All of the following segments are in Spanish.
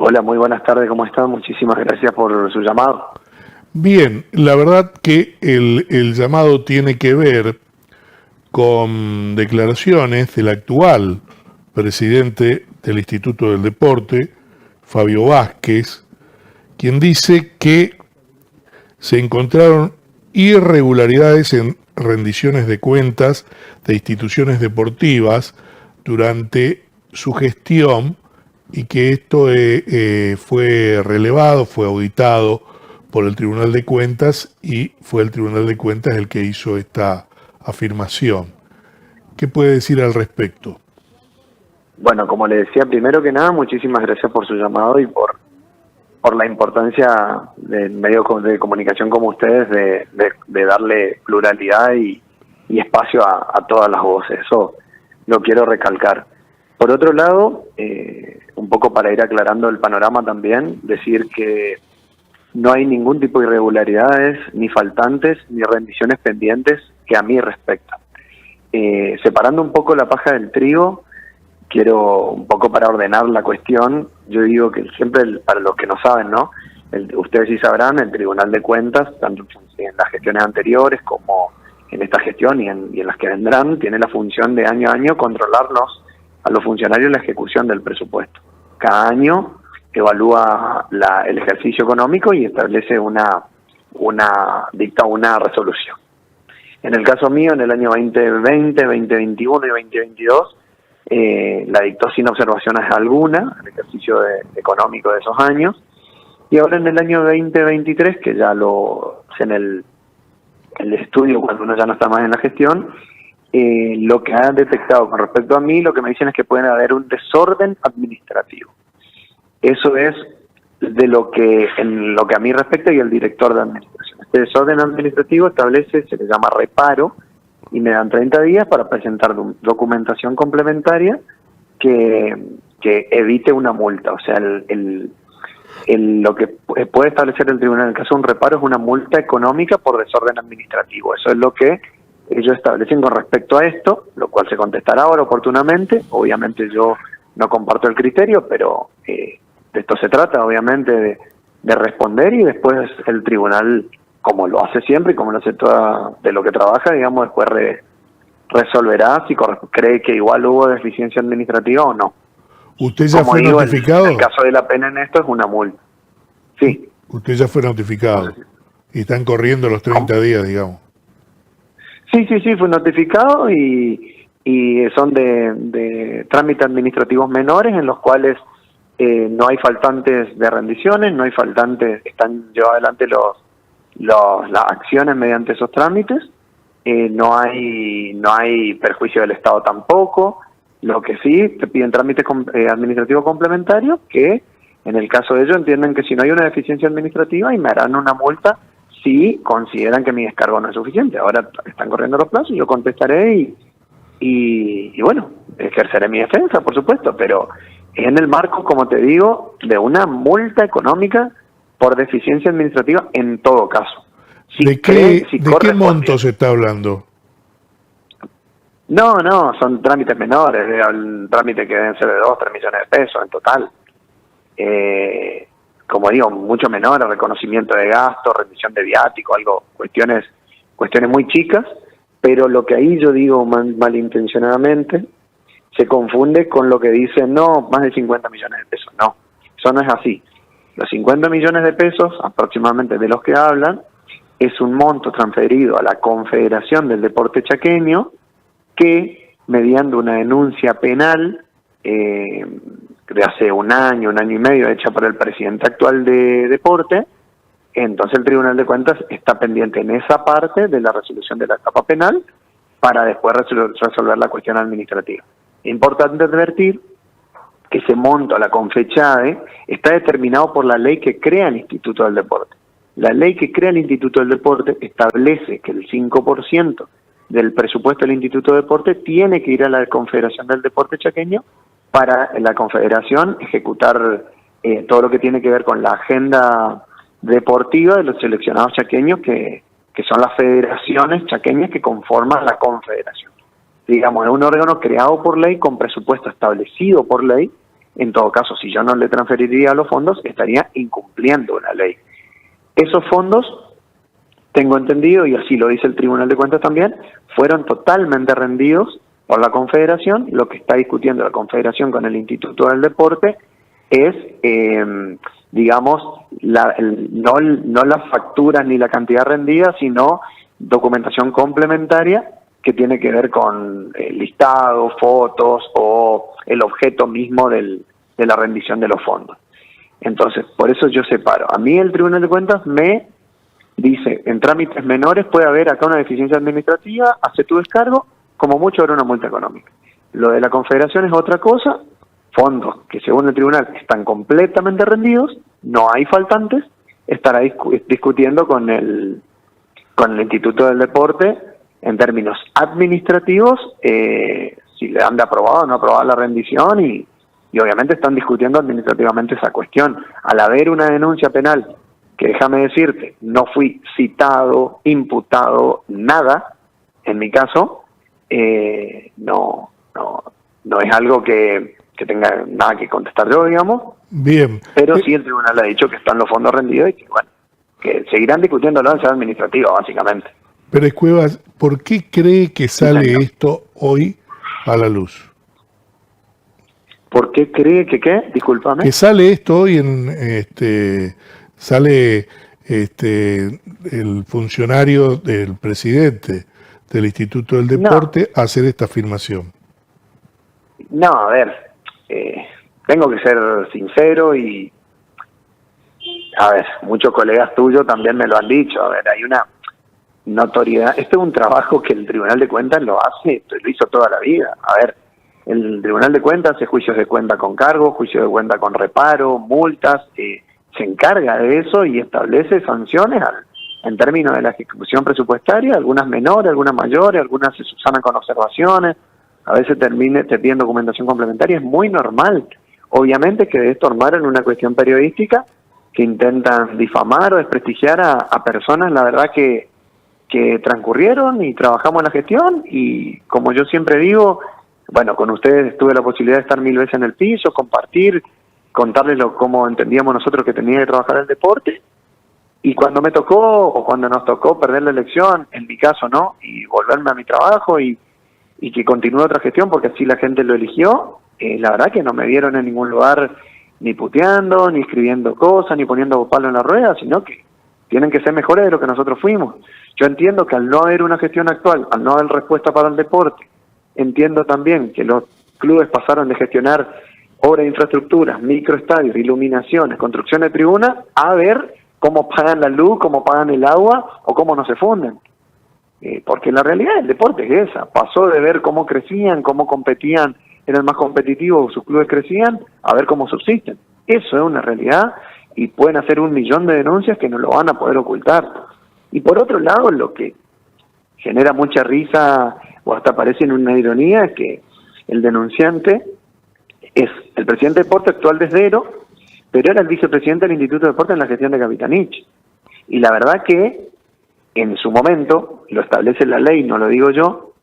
Hola, muy buenas tardes, ¿cómo están? Muchísimas gracias por su llamado. Bien, la verdad que el llamado tiene que ver con declaraciones del actual presidente del Instituto del Deporte, Fabio Vázquez, quien dice que se encontraron irregularidades en rendiciones de cuentas de instituciones deportivas durante su gestión y que esto fue relevado, fue auditado por el Tribunal de Cuentas y fue el Tribunal de Cuentas el que hizo esta afirmación. ¿Qué puede decir al respecto? Bueno, como le decía, primero que nada, muchísimas gracias por su llamado y por la importancia del medio de comunicación como ustedes de darle pluralidad y espacio a todas las voces. Eso lo quiero recalcar. Por otro lado, un poco para ir aclarando el panorama también, decir que no hay ningún tipo de irregularidades, ni faltantes, ni rendiciones pendientes que a mí respectan. Separando un poco la paja del trigo, quiero un poco para ordenar la cuestión, yo digo que siempre, para los que no saben, ¿no? Ustedes sí sabrán, el Tribunal de Cuentas, tanto en las gestiones anteriores como en esta gestión y en las que vendrán, tiene la función de año a año controlarnos a los funcionarios la ejecución del presupuesto. Cada año evalúa el ejercicio económico y establece dicta una resolución. En el caso mío, en el año 2020, 2021 y 2022, la dictó sin observaciones alguna, el ejercicio económico de esos años, y ahora en el año 2023, que ya en el estudio, cuando uno ya no está más en la gestión, lo que han detectado con respecto a mí, lo que me dicen es que puede haber un desorden administrativo. Eso es en lo que a mí respecta y el director de administración. Este desorden administrativo se le llama reparo, y me dan 30 días para presentar documentación complementaria que evite una multa. O sea, lo que puede establecer el tribunal en el caso de un reparo es una multa económica por desorden administrativo. Eso es lo que ellos establecen con respecto a esto, lo cual se contestará ahora oportunamente. Obviamente yo no comparto el criterio, pero de esto se trata, obviamente, de responder, y después el tribunal, como lo hace siempre y como lo hace de lo que trabaja, digamos, después resolverá si cree que igual hubo deficiencia administrativa o no. ¿Usted ya Como fue digo, notificado? el caso de la pena en esto es una multa. Sí. Usted ya fue notificado. No sé Y están corriendo los 30 días, digamos. Sí, fue notificado y son de trámites administrativos menores en los cuales no hay faltantes de rendiciones, no hay faltantes, están llevados adelante las acciones mediante esos trámites, no hay perjuicio del Estado tampoco. Lo que sí te piden trámites administrativos complementarios, que en el caso de ellos entienden que si no hay una deficiencia administrativa y me harán una multa si consideran que mi descargo no es suficiente. Ahora están corriendo los plazos, yo contestaré y bueno, ejerceré mi defensa, por supuesto, pero en el marco, como te digo, de una multa económica por deficiencia administrativa en todo caso. ¿De qué monto se está hablando? No, son trámites menores, el trámite que deben ser de 2-3 millones de pesos en total. Como digo, mucho menor, reconocimiento de gastos, rendición de viático, cuestiones muy chicas, pero lo que ahí yo digo malintencionadamente se confunde con lo que dicen, no, más de 50 millones de pesos. No, eso no es así. Los 50 millones de pesos, aproximadamente de los que hablan, es un monto transferido a la Confederación del Deporte Chaqueño, que mediante una denuncia penal de hace un año y medio, hecha por el presidente actual de Deporte, entonces el Tribunal de Cuentas está pendiente en esa parte de la resolución de la etapa penal para después resolver la cuestión administrativa. Importante advertir que ese monto a la Confechade está determinado por la ley que crea el Instituto del Deporte. La ley que crea el Instituto del Deporte establece que el 5% del presupuesto del Instituto del Deporte tiene que ir a la Confederación del Deporte Chaqueño para la Confederación ejecutar todo lo que tiene que ver con la agenda deportiva de los seleccionados chaqueños, que son las federaciones chaqueñas que conforman la Confederación. Digamos, es un órgano creado por ley, con presupuesto establecido por ley, En todo caso, si yo no le transferiría los fondos, estaría incumpliendo una ley. Esos fondos, tengo entendido, y así lo dice el Tribunal de Cuentas también, fueron totalmente rendidos por la Confederación. Lo que está discutiendo la Confederación con el Instituto del Deporte es, digamos, no las facturas ni la cantidad rendida, sino documentación complementaria que tiene que ver con listado, fotos o el objeto mismo de la rendición de los fondos. Entonces, por eso yo separo. A mí el Tribunal de Cuentas me dice, en trámites menores puede haber acá una deficiencia administrativa, hace tu descargo, como mucho habrá una multa económica. Lo de la Confederación es otra cosa, fondos que según el tribunal están completamente rendidos, no hay faltantes, estará discutiendo con el Instituto del Deporte en términos administrativos, si le han de aprobado o no aprobado la rendición y obviamente están discutiendo administrativamente esa cuestión. Al haber una denuncia penal, que déjame decirte, no fui citado, imputado, nada, en mi caso, no es algo que tenga nada que contestar yo, digamos. Bien. Pero sí el tribunal ha dicho que están los fondos rendidos y que, bueno, que seguirán discutiéndolo en sede administrativa, básicamente. Pérez Cuevas, ¿por qué cree que sale esto hoy a la luz? ¿Por qué cree que qué? Discúlpame. Que sale esto hoy sale el funcionario del presidente del Instituto del Deporte a hacer esta afirmación. No, a ver, tengo que ser sincero y, a ver, muchos colegas tuyos también me lo han dicho, a ver, hay una notoriedad, este es un trabajo que el Tribunal de Cuentas lo hace, lo hizo toda la vida, a ver, el Tribunal de Cuentas hace juicios de cuenta con cargo, juicios de cuenta con reparo, multas, se encarga de eso y establece sanciones en términos de la ejecución presupuestaria, algunas menores, algunas mayores, algunas se subsanan con observaciones, a veces te piden documentación complementaria, es muy normal. Obviamente que de esto armaron una cuestión periodística que intentan difamar o desprestigiar a personas, la verdad que transcurrieron y trabajamos en la gestión y como yo siempre digo, bueno, con ustedes tuve la posibilidad de estar 1000 veces en el piso, compartir, contarles cómo entendíamos nosotros que tenía que trabajar el deporte y cuando me tocó o cuando nos tocó perder la elección, en mi caso no, y volverme a mi trabajo y que continúe otra gestión porque así la gente lo eligió, la verdad que no me vieron en ningún lugar ni puteando, ni escribiendo cosas, ni poniendo palo en la rueda, sino que tienen que ser mejores de lo que nosotros fuimos. Yo entiendo que al no haber una gestión actual, al no haber respuesta para el deporte, entiendo también que los clubes pasaron de gestionar obras de infraestructuras, microestadios, iluminaciones, construcción de tribunas, a ver cómo pagan la luz, cómo pagan el agua o cómo no se funden. Porque la realidad del deporte es esa, pasó de ver cómo crecían, cómo competían, eran más competitivos, sus clubes crecían, a ver cómo subsisten. Eso es una realidad y pueden hacer 1.000.000 de denuncias que no lo van a poder ocultar. Y por otro lado, lo que genera mucha risa o hasta parece en una ironía es que el denunciante es el presidente de deporte actual de Cero, pero era el vicepresidente del Instituto de Deporte en la gestión de Capitanich. Y la verdad que en su momento, lo establece la ley, no lo digo yo,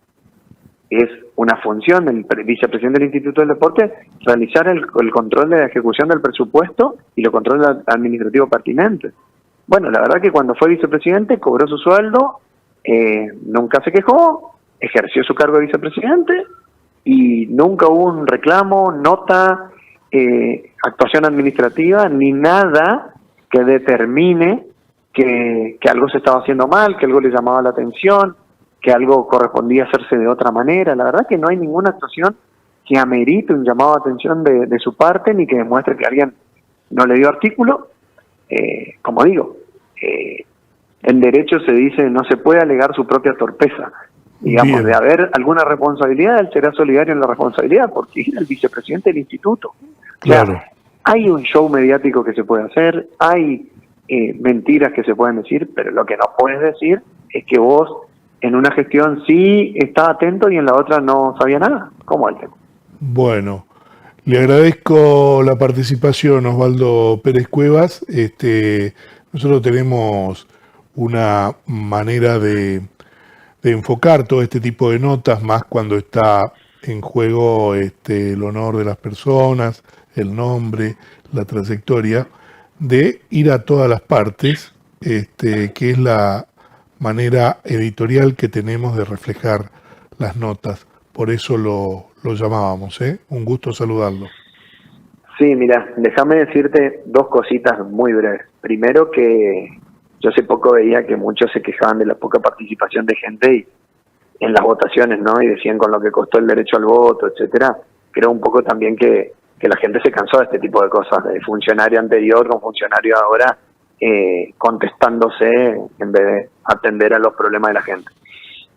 es una función del vicepresidente del Instituto del Deporte realizar el control de la ejecución del presupuesto y los controles administrativos pertinentes. Bueno, la verdad que cuando fue vicepresidente cobró su sueldo, nunca se quejó, ejerció su cargo de vicepresidente y nunca hubo un reclamo, nota, actuación administrativa, ni nada que determine que algo se estaba haciendo mal, que algo le llamaba la atención, que algo correspondía hacerse de otra manera. La verdad que no hay ninguna actuación que amerite un llamado de atención de su parte, ni que demuestre que alguien no le dio artículo. Como digo, en derecho se dice no se puede alegar su propia torpeza. Digamos, bien, de haber alguna responsabilidad, él será solidario en la responsabilidad, porque es el vicepresidente del instituto. Claro. O sea, hay un show mediático que se puede hacer, hay mentiras que se pueden decir, pero lo que no puedes decir es que vos en una gestión sí estás atento y en la otra no sabía nada. ¿Cómo el tema? Bueno, le agradezco la participación, Osvaldo Pérez Cuevas. Nosotros tenemos una manera de enfocar todo este tipo de notas, más cuando está en juego el honor de las personas, el nombre, la trayectoria, de ir a todas las partes, que es la manera editorial que tenemos de reflejar las notas. Por eso lo llamábamos, ¿eh? Un gusto saludarlo. Sí, mira, déjame decirte dos cositas muy breves. Primero, que yo hace poco veía que muchos se quejaban de la poca participación de gente en las votaciones, ¿no? Y decían con lo que costó el derecho al voto, etcétera. Creo un poco también que la gente se cansó de este tipo de cosas, de funcionario anterior con funcionario ahora, contestándose en vez de atender a los problemas de la gente.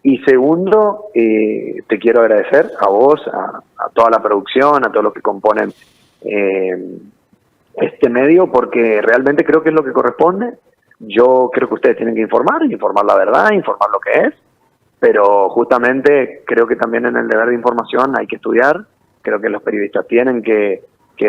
Y segundo, te quiero agradecer a vos, a toda la producción, a todos los que componen este medio, porque realmente creo que es lo que corresponde. Yo creo que ustedes tienen que informar la verdad, informar lo que es, pero justamente creo que también en el deber de información hay que estudiar. Creo que los periodistas tienen que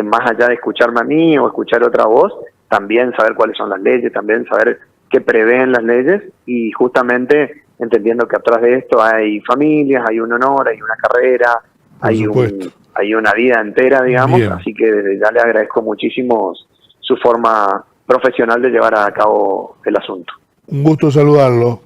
más allá de escucharme a mí o escuchar otra voz, también saber cuáles son las leyes, también saber qué prevén las leyes, y justamente entendiendo que atrás de esto hay familias, hay un honor, hay una carrera, hay una vida entera, digamos. Bien. Así que desde ya le agradezco muchísimo su forma profesional de llevar a cabo el asunto. Un gusto saludarlo.